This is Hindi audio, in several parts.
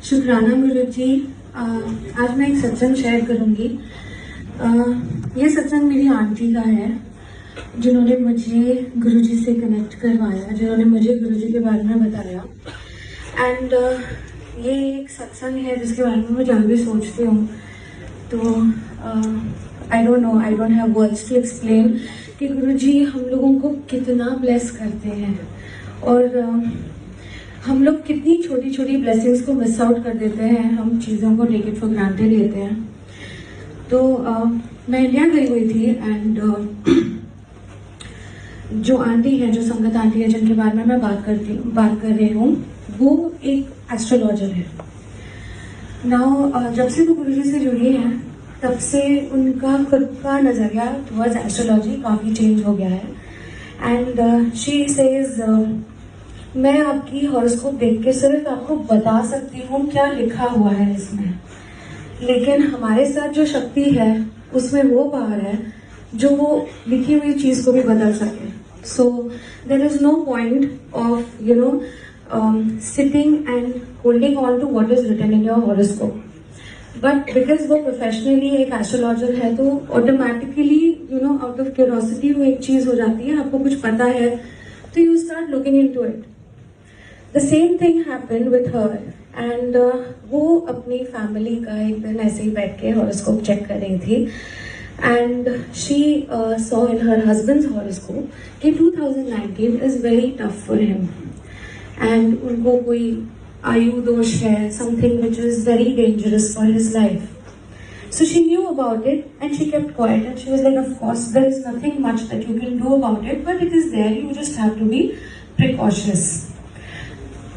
शुक्राना गुरु जी। आज मैं एक सत्संग शेयर करूंगी। ये सत्संग मेरी आंटी का है, जिन्होंने मुझे गुरु जी से कनेक्ट करवाया, जिन्होंने मुझे गुरु जी के बारे में बताया। एंड ये एक सत्संग है जिसके बारे में मैं जब भी सोचती हूँ तो I don't have words to explain कि गुरु जी हम लोगों को कितना ब्लेस करते हैं और हम लोग कितनी छोटी छोटी ब्लेसिंग्स को मिस आउट कर देते हैं। हम चीज़ों को टेक इट फॉर ग्रांटेड लेते हैं। तो मैं इंडिया गई हुई थी एंड जो आंटी है, जो संगत आंटी है, जिनके बारे में मैं बात कर रही हूँ, वो एक एस्ट्रोलॉजर है। नाउ जब से वो गुरुजी से जुड़ी है तब से उनका खुद का नज़रिया टुवर्ड्स एस्ट्रोलॉजी काफ़ी चेंज हो गया है। एंड शी सेज मैं आपकी हॉरोस्कोप देख के सिर्फ आपको बता सकती हूँ क्या लिखा हुआ है इसमें, लेकिन हमारे साथ जो शक्ति है उसमें वो पावर है जो वो लिखी हुई चीज़ को भी बदल सके। So there is no point of sitting and holding on to what is written in your horoscope, but because वो प्रोफेशनली एक एस्ट्रोलॉजर है तो ऑटोमेटिकली आउट ऑफ क्यूरोसिटी वो एक चीज़ हो जाती है, आपको कुछ पता है तो you start looking into it. The same thing happened with her and वो अपनी फैमिली का एक दिन ऐसे ही बैठ के हॉरोस्कोप चेक कर रही थी and she saw in her husband's horoscope कि 2019 is very tough for him and उनको कोई आयु दोष है, something which is very dangerous for his life. So she knew about it and she kept quiet and she was like, of course there is nothing much that you can do about it, but it is there, you just have to be precautious.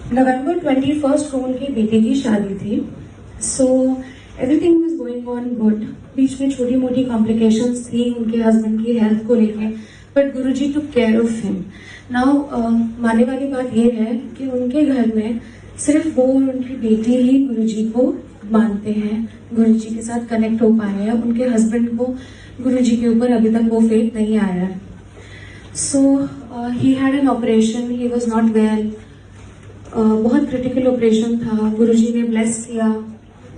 नवंबर 21 को उनकी बेटे की शादी थी। So everything was going on good. बीच में छोटी मोटी कॉम्प्लिकेशंस थी उनके हस्बैंड की हेल्थ को लेके, but Guruji took care of him. Now मानने वाली बात ये है कि उनके घर में सिर्फ वो और उनकी बेटी ही गुरुजी को मानते हैं, गुरुजी के साथ कनेक्ट हो पाए हैं। उनके हस्बैंड को गुरुजी के ऊपर अभी तक वो फेथ नहीं आया है। So he had an operation, he was not well. बहुत क्रिटिकल ऑपरेशन था। गुरुजी ने ब्लेस किया,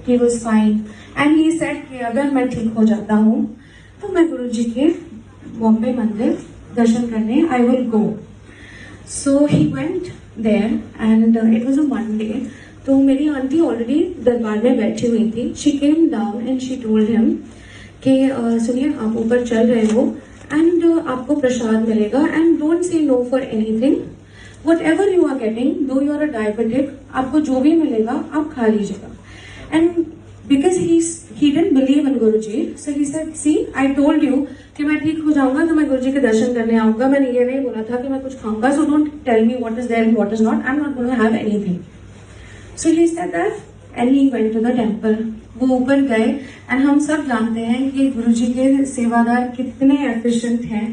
he was fine and he said कि अगर मैं ठीक हो जाता हूँ तो मैं गुरुजी के बॉम्बे मंदिर दर्शन करने I will go. So he went there and it was a Monday. तो मेरी आंटी ऑलरेडी दरबार में बैठी हुई थी। She came down and she told him कि सुनिए आप ऊपर चल रहे हो एंड आपको प्रसाद मिलेगा and don't say no for anything, whatever you are getting, though you are a diabetic, आपको जो भी मिलेगा आप खा लीजिएगा। And because he didn't believe in Guruji, so he said, see, I told you कि मैं ठीक हो जाऊंगा तो मैं गुरुजी के दर्शन करने आऊंगा। मैंने ये नहीं बोला था कि मैं कुछ खाऊंगा। So don't tell me what is there and what is not. I'm not going to have anything. So he said that and he went to the temple. वो ऊपर गए and हम सब जानते हैं कि गुरुजी के सेवादार कितने एफिशिएंट हैं।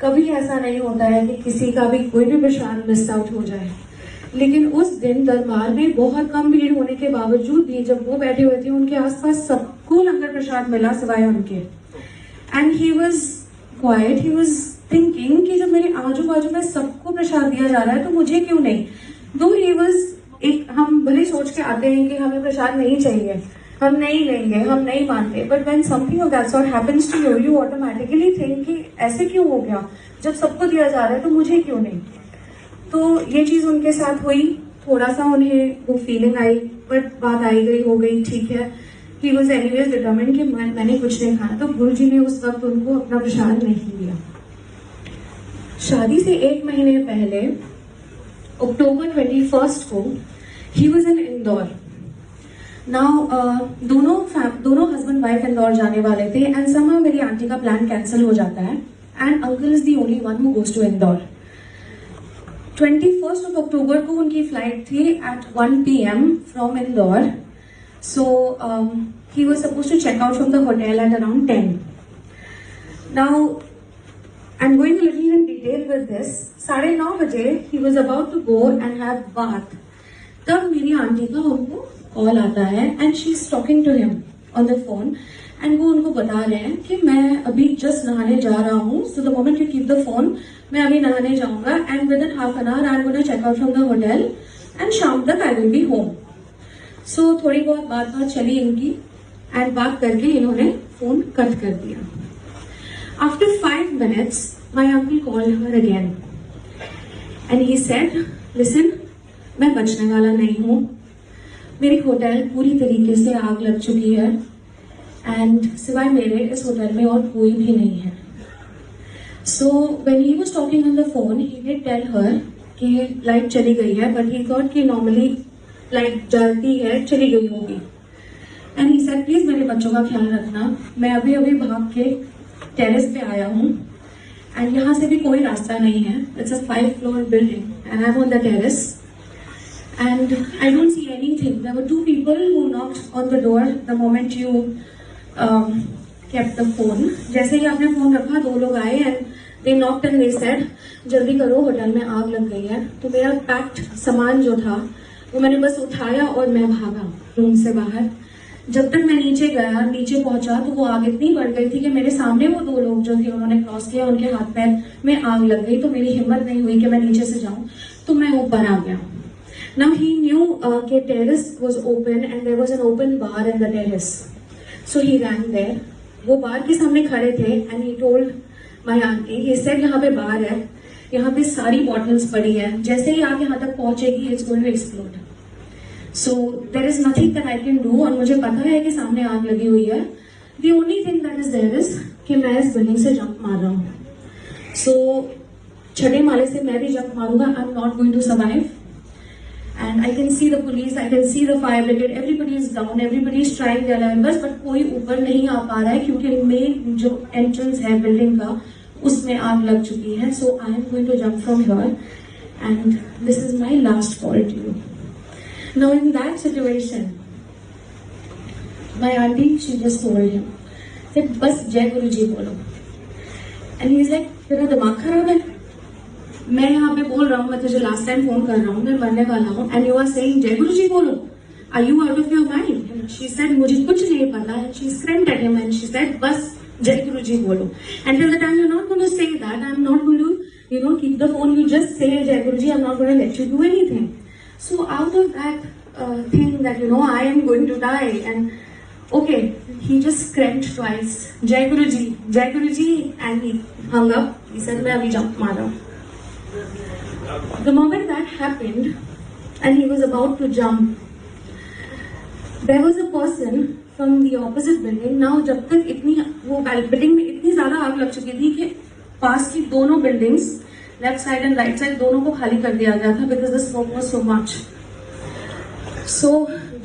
कभी ऐसा नहीं होता है कि किसी का भी कोई भी प्रसाद मिस आउट हो जाए, लेकिन उस दिन दरबार में बहुत कम भीड़ होने के बावजूद भी जब वो बैठे हुए थे उनके आसपास सबको लंगर प्रसाद मिला सिवाय उनके। And he was quite, he was thinking कि जब मेरे आजू बाजू में सबको प्रसाद दिया जा रहा है तो मुझे क्यों नहीं। दो ही वॉज एक, हम भले सोच के आते हैं कि हमें प्रसाद नहीं चाहिए, हम नहीं लेंगे, हम नहीं मानते, but when something of that sort happens to you, you automatically think कि ऐसे क्यों हो गया, जब सबको दिया जा रहा है तो मुझे क्यों नहीं। तो ये चीज उनके साथ हुई। थोड़ा सा उन्हें वो फीलिंग आई, बट बात आई गई, हो गई, ठीक है। ही वॉज एनीवेज डिटरमिन्ड कि मैंने कुछ नहीं खाया। तो गुरुजी ने उस वक्त उनको अपना प्रसाद नहीं दिया। शादी से 1 महीने पहले अक्टूबर 21 को he was in Indore. Now दोनों हस्बैंड वाइफ इंदौर जाने वाले थे एंड समहाउ मेरी आंटी का प्लान कैंसिल हो जाता है and uncle is the only one who goes to Indore. 21 of October को उनकी फ्लाइट थी at 1 PM from Indore. So he was supposed to check out from the hotel at around 10। Now I am going a little in detail with this. 9:30 बजे he was about to go and have bath. तब मेरी आंटी का उनको कॉल आता है and she is talking to him on the phone and वो उनको बता रहे हैं कि मैं अभी जस्ट नहाने जा रहा हूँ। So the moment you keep the phone, मैं अभी नहाने जाऊंगा and within half an hour I am gonna check out from the hotel and शाम तक I will be home. So थोड़ी बहुत बात चली इनकी एंड बात करके इन्होंने फोन कट कर दिया. After 5 minutes my uncle called her again and he said, listen, मैं बचने वाला नहीं हूँ. मेरी होटल पूरी तरीके से आग लग चुकी है एंड सिवाय मेरे इस होटल में और कोई भी नहीं है. So when he was talking on the phone he did tell her कि लाइट चली गई है, बट ही थॉट कि नॉर्मली लाइट जलती है, चली गई होगी. एंड ही सेड, प्लीज मेरे बच्चों का ख्याल रखना, मैं अभी अभी भाग के टेरेस पे आया हूँ एंड यहाँ से भी कोई रास्ता नहीं है. It's a 5 floor building and I am on the terrace and I don't see anything. There were 2 people who knocked on the door the moment you kept the phone. जैसे ही आपने फोन रखा 2 लोग आए and they knocked and they said, जल्दी करो होटल में आग लग गई है. तो मेरा पैक्ड सामान जो था वो मैंने बस उठाया और मैं भागा रूम से बाहर. जब तक मैं नीचे गया, नीचे पहुंचा तो वो आग इतनी बढ़ गई थी कि मेरे सामने वो 2 लोग जो थे उन्होंने क्रॉस किया, उनके हाथ पैर में आग लग गई. तो मेरी हिम्मत नहीं हुई कि मैं नीचे से जाऊं, तो मैं ऊपर आ गया. Now he knew that terrace was open and there was an open bar in the terrace. So he ran there. वो बार के सामने खड़े थे and he told my auntie, he said यहाँ पे बार है, यहाँ पे सारी bottles पड़ी है, जैसे ही आग यहाँ तक पहुँचेगी it's going to explode. So there is nothing that I can do. और मुझे पता है कि सामने आग लगी हुई है. The only thing that is there is कि मैं इस बिल्डिंग से जंप मार रहा हूँ. So छठे माले से मैं भी जंप मारूंगा. I'm not going to survive. And I can see the police, I can see the fire brigade, everybody is down, everybody is trying their level best, but कोई ऊपर नहीं आ पा रहा है क्योंकि मेन जो entrance है बिल्डिंग का उसमें आग लग चुकी है. So I am going to jump from here and this is my last call to you. Now in that situation, my auntie, she just told him that बस जय गुरु जी बोलो. And he is like, तेरा दिमाग खराब है, मैं यहाँ पे बोल रहा हूँ, मैं तुझे लास्ट टाइम फोन कर रहा हूँ, मैं मरने वाला हूँ एंड यू आर सेइंग जय गुरु जी बोलो. Are you out of your mind? And she said, मुझे कुछ नहीं पता. And she screamed at him and she said, बस जय गुरु जी बोलो. And till the time you are not going to say that, I am not going to keep the phone. You just say जय Guru ji, I am not going to let you do anything. So out of that thing that I am going to die and okay, he just screamed twice, jai guruji, and he hung up. He said, मैं अभी jump मार रहा हूँ. The moment that happened and he was about to jump, there was a person from the opposite building. Now जब तक इतनी वो बिल्डिंग में इतनी ज्यादा आग लग चुकी थी कि पास की दोनों buildings, left side and right side, दोनों को खाली कर दिया गया था because the smoke was so much. So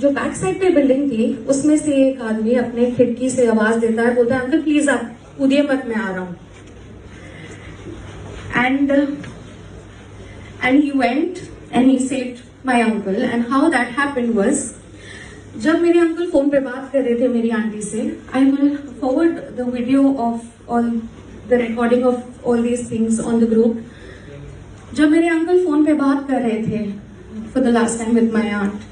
जो बैक साइड पे बिल्डिंग थी उसमें से एक आदमी अपने खिड़की से आवाज देता है, बोलता है, अंकल प्लीज आप कूदिए मत, मैं आ रहा हूँ. And he went and he saved my uncle. And how that happened was, जब मेरे अंकल फोन पे बात कर रहे थे मेरी आंटी से, I will forward the video of all the recording of all these things on the group. जब मेरे अंकल फोन पे बात कर रहे थे for the last time with my aunt,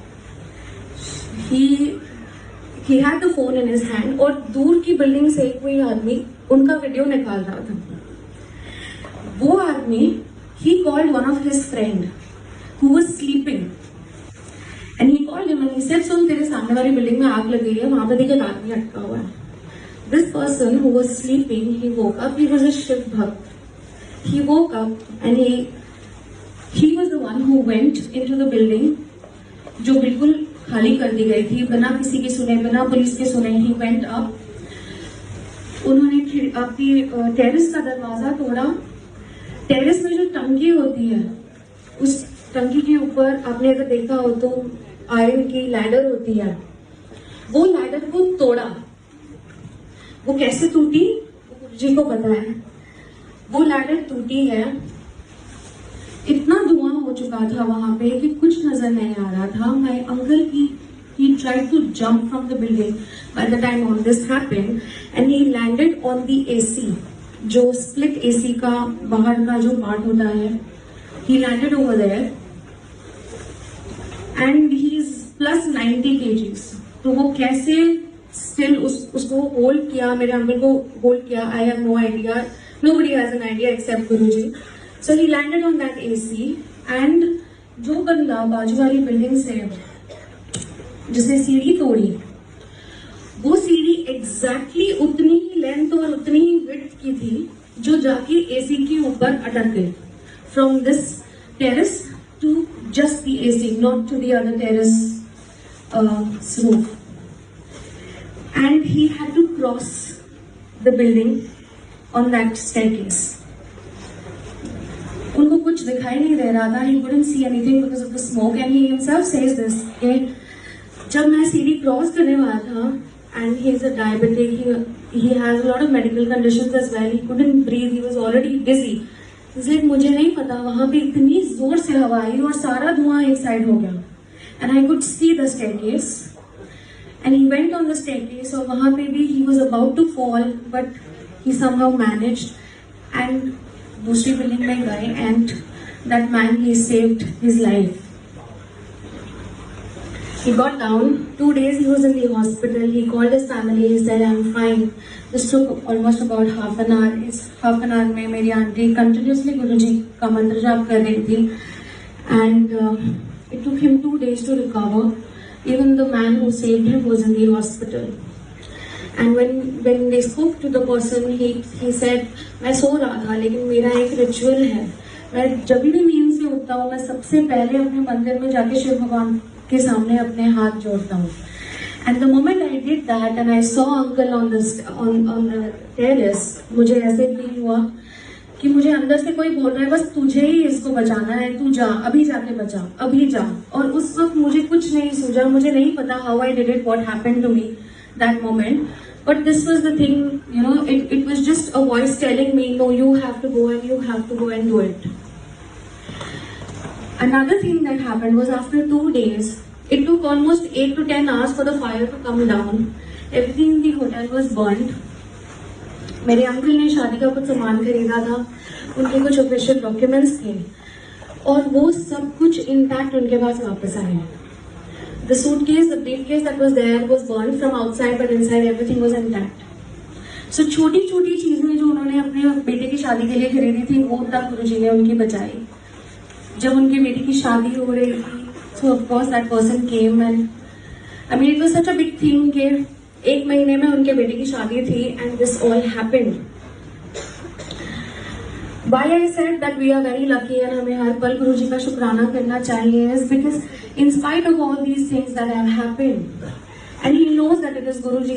he had the phone in his hand और दूर की बिल्डिंग से कोई आदमी उनका वीडियो निकाल रहा था. वो आदमी, he called one of his friend who was sleeping and he called him and he said, सुन, तेरे सामने वाली बिल्डिंग में आग लग गई है, वहां पर एक आदमी अटका हुआ है. This person who was sleeping, he woke up. He was a Shiv Bhakt. He woke up and he was the one who went into the building जो बिल्कुल खाली कर दी गई थी, बिना किसी के सुने, बिना पुलिस के सुने. ही वेंट अप, उन्होंने अपनी टेरेस का दरवाजा तोड़ा. टेरेस में जो टंकी होती है, उस टंकी के ऊपर आपने अगर देखा हो तो आयरन की लैडर होती है, वो लैडर को तोड़ा. वो कैसे टूटी वो गुरु जी को पता है. वो लैडर टूटी है, इतना धुआं हो चुका था वहां पे कि कुछ नजर नहीं आ रहा था. My uncle he tried to jump from the building by the time all this happened and he landed on the AC, जो split AC का बाहर का जो पार्ट होता है. he landed over there and he is plus 90 kgs. तो वो कैसे still उसको होल्ड किया, मेरे अंकल को होल्ड किया, I have no idea. Nobody has an idea except Guruji. So he landed on that AC and जो बंदा बाजू वाली बिल्डिंग से जिसने सीढ़ी तोड़ी, वो सीढ़ी एग्जैक्टली उतनी ही लेंथ और उतनी ही विड्थ की थी जो जाके एसी के ऊपर अटक गई. From this terrace to just the AC, not to the other terrace roof. And he had to cross the building on that staircase. उनको कुछ दिखाई नहीं दे रहा था. He couldn't see anything because of the smoke, and he himself says this कि जब मैं सीढ़ी क्रॉस करने वाला था, and he is a diabetic, he has a lot of medical conditions as well, he couldn't breathe, he was already dizzy. इसलिए मुझे नहीं पता, वहां पे इतनी जोर से हवा आई और सारा धुआं एक साइड हो गया. And I could see the staircase, and he went on the staircase, और वहाँ पे भी he was about to fall, but he somehow managed, and दूसरी बिल्डिंग में गए, and that man, he saved his life. He got down. 2 days he was in the hospital. He called his family. He said, "I'm fine." This took almost about half an hour. इस half an hour में मेरी आंटी continuously गुरुजी का मंत्र जाप कर रही थी, and it took him 2 days to recover. Even the man who saved him was in the hospital. And when they spoke to the person, he said, मैं सो रहा था, लेकिन मेरा एक रिचुअल है. मैं जब भी नींद से उठता हूँ, मैं सबसे पहले अपने मंदिर में जाके शिव भगवान के सामने अपने हाथ जोड़ता हूँ. And the moment I did that, and I saw uncle on the terrace, मुझे ऐसे फील हुआ कि मुझे अंदर से कोई बोल रहा है, बस तुझे ही इसको बचाना है, तू जा, अभी जाके बचा, अभी जा. और उस वक्त मुझे कुछ नहीं सूझा, मुझे नहीं पता how I did it, what happened to me that moment, but this was the thing, you know, it was just a voice telling me, no, you have to go and you have to go and do it. Another thing that happened was after 2 days, it took almost 8 to 10 hours for the fire to come down. Everything in the hotel was burned. मेरे अंकल ने शादी का कुछ सामान खरीदा था, उनके कुछ ऑफिशियल डॉक्यूमेंट्स थे, और वो सब कुछ इंटैक्ट उनके पास वापस आए. The suitcase, the briefcase that was there was burned from outside, but inside everything was intact. So छोटी छोटी चीजें जो उन्होंने अपने बेटे की शादी के लिए खरीदी थी, वो तब गुरुजी ने उनकी बचाई. जब उनके बेटे की शादी हो रही थी, so of course that person came, and I mean it was such a big thing कि 1 महीने में उनके बेटे की शादी थी, and this all happened. Why I said that we are very lucky and हमें हर पल गुरुजी का शुक्राना करना चाहिए is because in spite of all these things that have happened, and he knows that it is Guruji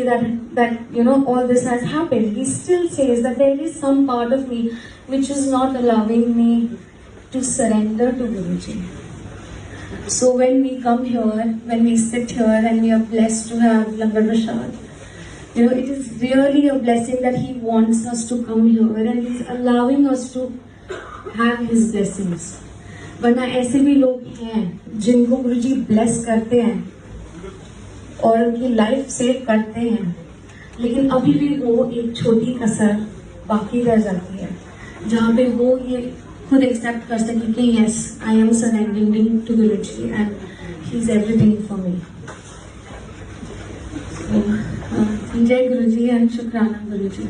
that you know all this has happened, he still says that there is some part of me which is not allowing me to surrender to Guruji. So when we come here, when we sit here and we are blessed to have Langar Prasad, you know, it is really a blessing that he wants us to come here and he's allowing us to have his blessings. वरना ऐसे भी लोग हैं जिनको गुरुजी ब्लेस करते हैं और उनकी लाइफ सेव करते हैं, लेकिन अभी भी वो एक छोटी कसर बाकी रह जाती है जहाँ पे वो ये खुद एक्सेप्ट कर सके कि yes, I am surrendering to Guruji and he is everything for me. जय गुरुजी एंड शुक्राना गुरुजी.